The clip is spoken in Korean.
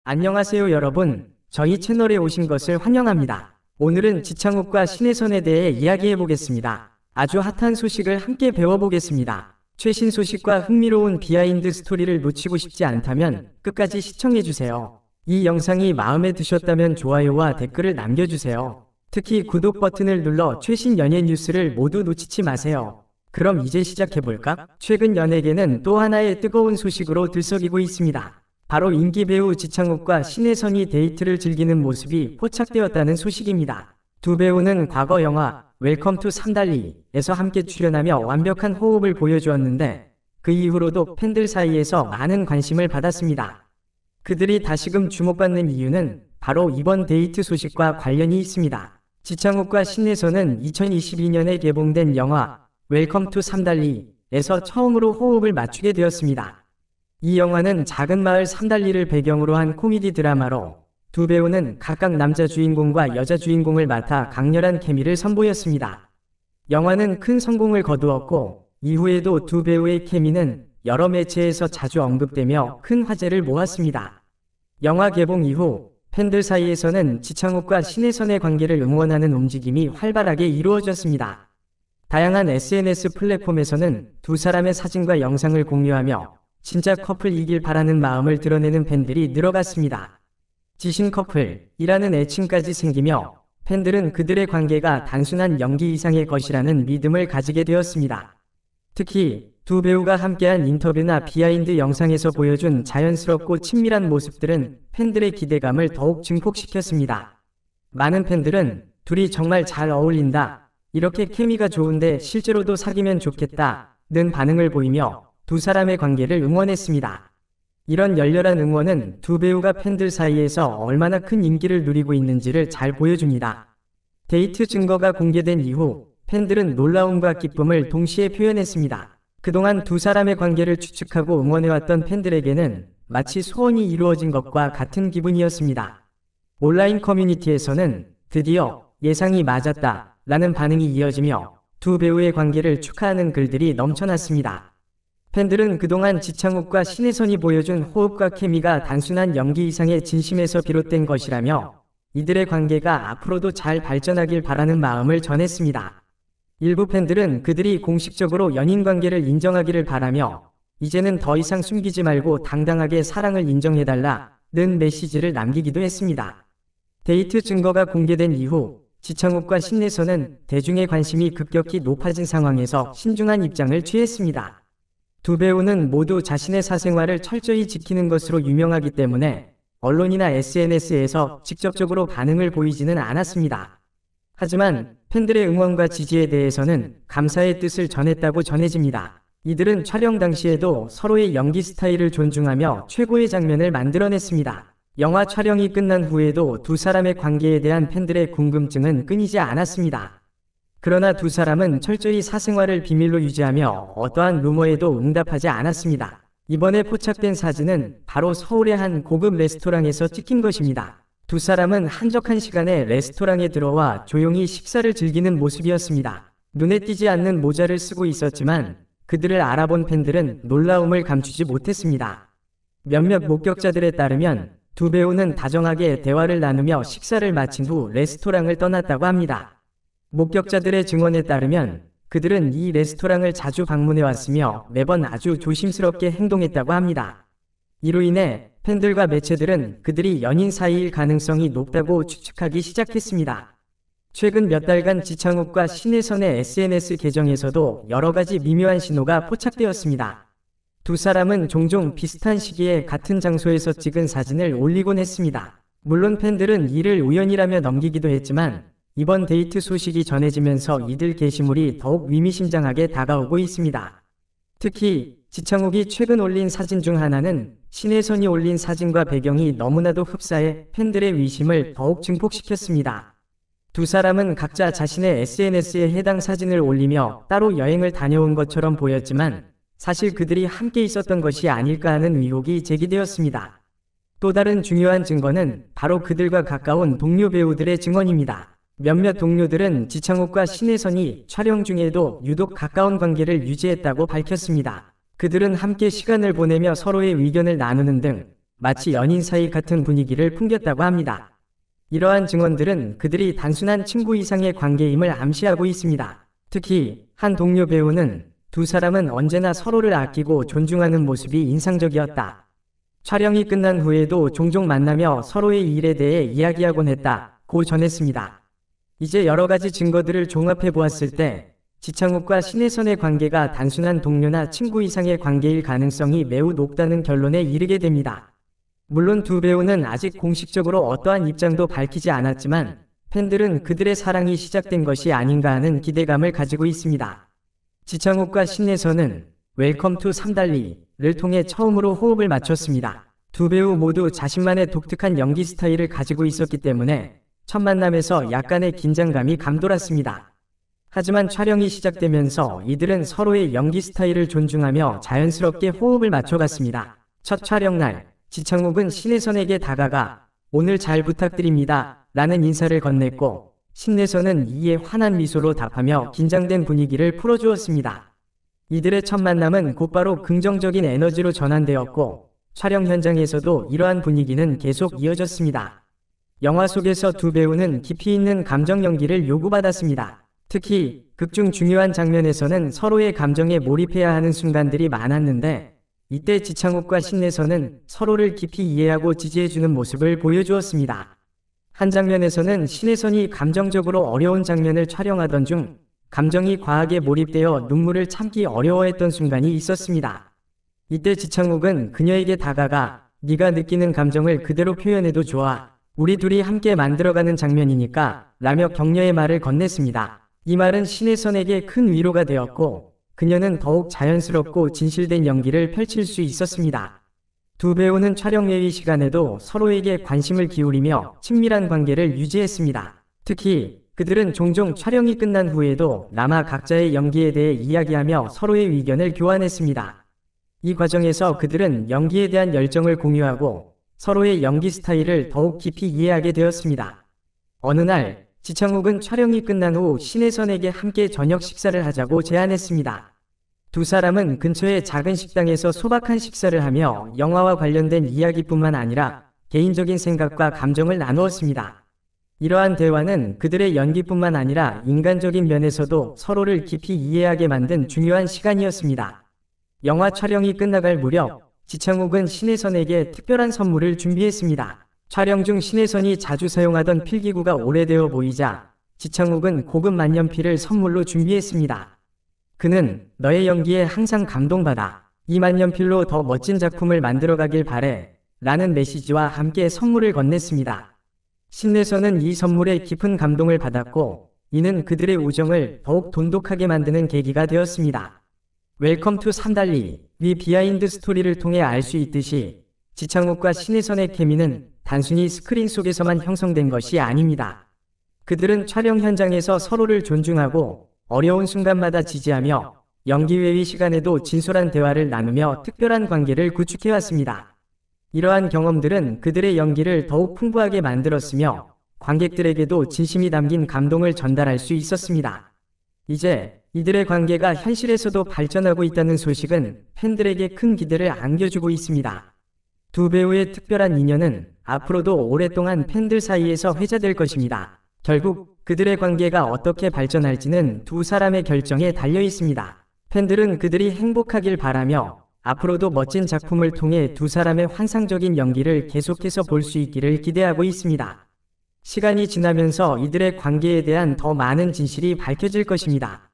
안녕하세요 여러분. 저희 채널에 오신 것을 환영합니다. 오늘은 지창욱과 신혜선에 대해 이야기해 보겠습니다. 아주 핫한 소식을 함께 배워보겠습니다. 최신 소식과 흥미로운 비하인드 스토리를 놓치고 싶지 않다면 끝까지 시청해주세요. 이 영상이 마음에 드셨다면 좋아요와 댓글을 남겨주세요. 특히 구독 버튼을 눌러 최신 연예 뉴스를 모두 놓치지 마세요. 그럼 이제 시작해볼까? 최근 연예계는 또 하나의 뜨거운 소식으로 들썩이고 있습니다. 바로 인기 배우 지창욱과 신혜선이 데이트를 즐기는 모습이 포착되었다는 소식입니다. 두 배우는 과거 영화 웰컴 투 삼달리에서 함께 출연하며 완벽한 호흡을 보여주었는데 그 이후로도 팬들 사이에서 많은 관심을 받았습니다. 그들이 다시금 주목받는 이유는 바로 이번 데이트 소식과 관련이 있습니다. 지창욱과 신혜선은 2022년에 개봉된 영화 웰컴 투 삼달리에서 처음으로 호흡을 맞추게 되었습니다. 이 영화는 작은 마을 삼달리를 배경으로 한 코미디 드라마로 두 배우는 각각 남자 주인공과 여자 주인공을 맡아 강렬한 케미를 선보였습니다. 영화는 큰 성공을 거두었고 이후에도 두 배우의 케미는 여러 매체에서 자주 언급되며 큰 화제를 모았습니다. 영화 개봉 이후 팬들 사이에서는 지창욱과 신혜선의 관계를 응원하는 움직임이 활발하게 이루어졌습니다. 다양한 SNS 플랫폼에서는 두 사람의 사진과 영상을 공유하며 진짜 커플이길 바라는 마음을 드러내는 팬들이 늘어갔습니다. 지신 커플이라는 애칭까지 생기며 팬들은 그들의 관계가 단순한 연기 이상의 것이라는 믿음을 가지게 되었습니다. 특히 두 배우가 함께한 인터뷰나 비하인드 영상에서 보여준 자연스럽고 친밀한 모습들은 팬들의 기대감을 더욱 증폭시켰습니다. 많은 팬들은 둘이 정말 잘 어울린다, 이렇게 케미가 좋은데 실제로도 사귀면 좋겠다는 반응을 보이며 두 사람의 관계를 응원했습니다. 이런 열렬한 응원은 두 배우가 팬들 사이에서 얼마나 큰 인기를 누리고 있는지를 잘 보여줍니다. 데이트 증거가 공개된 이후 팬들은 놀라움과 기쁨을 동시에 표현했습니다. 그동안 두 사람의 관계를 추측하고 응원해왔던 팬들에게는 마치 소원이 이루어진 것과 같은 기분이었습니다. 온라인 커뮤니티에서는 드디어 예상이 맞았다 라는 반응이 이어지며 두 배우의 관계를 축하하는 글들이 넘쳐났습니다. 팬들은 그동안 지창욱과 신혜선이 보여준 호흡과 케미가 단순한 연기 이상의 진심에서 비롯된 것이라며 이들의 관계가 앞으로도 잘 발전하길 바라는 마음을 전했습니다. 일부 팬들은 그들이 공식적으로 연인 관계를 인정하기를 바라며 이제는 더 이상 숨기지 말고 당당하게 사랑을 인정해달라는 메시지를 남기기도 했습니다. 데이트 증거가 공개된 이후 지창욱과 신혜선은 대중의 관심이 급격히 높아진 상황에서 신중한 입장을 취했습니다. 두 배우는 모두 자신의 사생활을 철저히 지키는 것으로 유명하기 때문에 언론이나 SNS에서 직접적으로 반응을 보이지는 않았습니다. 하지만 팬들의 응원과 지지에 대해서는 감사의 뜻을 전했다고 전해집니다. 이들은 촬영 당시에도 서로의 연기 스타일을 존중하며 최고의 장면을 만들어냈습니다. 영화 촬영이 끝난 후에도 두 사람의 관계에 대한 팬들의 궁금증은 끊이지 않았습니다. 그러나 두 사람은 철저히 사생활을 비밀로 유지하며 어떠한 루머에도 응답하지 않았습니다. 이번에 포착된 사진은 바로 서울의 한 고급 레스토랑에서 찍힌 것입니다. 두 사람은 한적한 시간에 레스토랑에 들어와 조용히 식사를 즐기는 모습이었습니다. 눈에 띄지 않는 모자를 쓰고 있었지만 그들을 알아본 팬들은 놀라움을 감추지 못했습니다. 몇몇 목격자들에 따르면 두 배우는 다정하게 대화를 나누며 식사를 마친 후 레스토랑을 떠났다고 합니다. 목격자들의 증언에 따르면 그들은 이 레스토랑을 자주 방문해 왔으며 매번 아주 조심스럽게 행동했다고 합니다. 이로 인해 팬들과 매체들은 그들이 연인 사이일 가능성이 높다고 추측하기 시작했습니다. 최근 몇 달간 지창욱과 신혜선의 SNS 계정에서도 여러 가지 미묘한 신호가 포착되었습니다. 두 사람은 종종 비슷한 시기에 같은 장소에서 찍은 사진을 올리곤 했습니다. 물론 팬들은 이를 우연이라며 넘기기도 했지만 이번 데이트 소식이 전해지면서 이들 게시물이 더욱 의미심장하게 다가오고 있습니다. 특히 지창욱이 최근 올린 사진 중 하나는 신혜선이 올린 사진과 배경이 너무나도 흡사해 팬들의 의심을 더욱 증폭시켰습니다. 두 사람은 각자 자신의 SNS에 해당 사진을 올리며 따로 여행을 다녀온 것처럼 보였지만 사실 그들이 함께 있었던 것이 아닐까 하는 의혹이 제기되었습니다. 또 다른 중요한 증거는 바로 그들과 가까운 동료 배우들의 증언입니다. 몇몇 동료들은 지창욱과 신혜선이 촬영 중에도 유독 가까운 관계를 유지했다고 밝혔습니다. 그들은 함께 시간을 보내며 서로의 의견을 나누는 등 마치 연인 사이 같은 분위기를 풍겼다고 합니다. 이러한 증언들은 그들이 단순한 친구 이상의 관계임을 암시하고 있습니다. 특히 한 동료 배우는 두 사람은 언제나 서로를 아끼고 존중하는 모습이 인상적이었다. 촬영이 끝난 후에도 종종 만나며 서로의 일에 대해 이야기하곤 했다고 전했습니다. 이제 여러 가지 증거들을 종합해 보았을 때 지창욱과 신혜선의 관계가 단순한 동료나 친구 이상의 관계일 가능성이 매우 높다는 결론에 이르게 됩니다. 물론 두 배우는 아직 공식적으로 어떠한 입장도 밝히지 않았지만 팬들은 그들의 사랑이 시작된 것이 아닌가 하는 기대감을 가지고 있습니다. 지창욱과 신혜선은 웰컴 투 삼달리를 통해 처음으로 호흡을 맞췄습니다. 두 배우 모두 자신만의 독특한 연기 스타일을 가지고 있었기 때문에 첫 만남에서 약간의 긴장감이 감돌았습니다. 하지만 촬영이 시작되면서 이들은 서로의 연기 스타일을 존중하며 자연스럽게 호흡을 맞춰갔습니다. 첫 촬영날, 지창욱은 신혜선에게 다가가 오늘 잘 부탁드립니다 라는 인사를 건넸고 신혜선은 이에 환한 미소로 답하며 긴장된 분위기를 풀어주었습니다. 이들의 첫 만남은 곧바로 긍정적인 에너지로 전환되었고 촬영 현장에서도 이러한 분위기는 계속 이어졌습니다. 영화 속에서 두 배우는 깊이 있는 감정 연기를 요구받았습니다. 특히 극중 중요한 장면에서는 서로의 감정에 몰입해야 하는 순간들이 많았는데 이때 지창욱과 신혜선은 서로를 깊이 이해하고 지지해주는 모습을 보여주었습니다. 한 장면에서는 신혜선이 감정적으로 어려운 장면을 촬영하던 중 감정이 과하게 몰입되어 눈물을 참기 어려워했던 순간이 있었습니다. 이때 지창욱은 그녀에게 다가가 네가 느끼는 감정을 그대로 표현해도 좋아. 우리 둘이 함께 만들어가는 장면이니까 라며 격려의 말을 건넸습니다. 이 말은 신혜선에게 큰 위로가 되었고 그녀는 더욱 자연스럽고 진실된 연기를 펼칠 수 있었습니다. 두 배우는 촬영 외의 시간에도 서로에게 관심을 기울이며 친밀한 관계를 유지했습니다. 특히 그들은 종종 촬영이 끝난 후에도 남아 각자의 연기에 대해 이야기하며 서로의 의견을 교환했습니다. 이 과정에서 그들은 연기에 대한 열정을 공유하고 서로의 연기 스타일을 더욱 깊이 이해하게 되었습니다. 어느 날 지창욱은 촬영이 끝난 후 신혜선에게 함께 저녁 식사를 하자고 제안했습니다. 두 사람은 근처의 작은 식당에서 소박한 식사를 하며 영화와 관련된 이야기뿐만 아니라 개인적인 생각과 감정을 나누었습니다. 이러한 대화는 그들의 연기뿐만 아니라 인간적인 면에서도 서로를 깊이 이해하게 만든 중요한 시간이었습니다. 영화 촬영이 끝나갈 무렵 지창욱은 신혜선에게 특별한 선물을 준비했습니다. 촬영 중 신혜선이 자주 사용하던 필기구가 오래되어 보이자 지창욱은 고급 만년필을 선물로 준비했습니다. 그는 너의 연기에 항상 감동받아. 이 만년필로 더 멋진 작품을 만들어가길 바래 라는 메시지와 함께 선물을 건넸습니다. 신혜선은 이 선물에 깊은 감동을 받았고 이는 그들의 우정을 더욱 돈독하게 만드는 계기가 되었습니다. 웰컴 투 삼달리 위 비하인드 스토리를 통해 알 수 있듯이 지창욱과 신혜선의 케미는 단순히 스크린 속에서만 형성된 것이 아닙니다. 그들은 촬영 현장에서 서로를 존중하고 어려운 순간마다 지지하며 연기 외의 시간에도 진솔한 대화를 나누며 특별한 관계를 구축해왔습니다. 이러한 경험들은 그들의 연기를 더욱 풍부하게 만들었으며 관객들에게도 진심이 담긴 감동을 전달할 수 있었습니다. 이제 이들의 관계가 현실에서도 발전하고 있다는 소식은 팬들에게 큰 기대를 안겨주고 있습니다. 두 배우의 특별한 인연은 앞으로도 오랫동안 팬들 사이에서 회자될 것입니다. 결국 그들의 관계가 어떻게 발전할지는 두 사람의 결정에 달려 있습니다. 팬들은 그들이 행복하길 바라며 앞으로도 멋진 작품을 통해 두 사람의 환상적인 연기를 계속해서 볼 수 있기를 기대하고 있습니다. 시간이 지나면서 이들의 관계에 대한 더 많은 진실이 밝혀질 것입니다.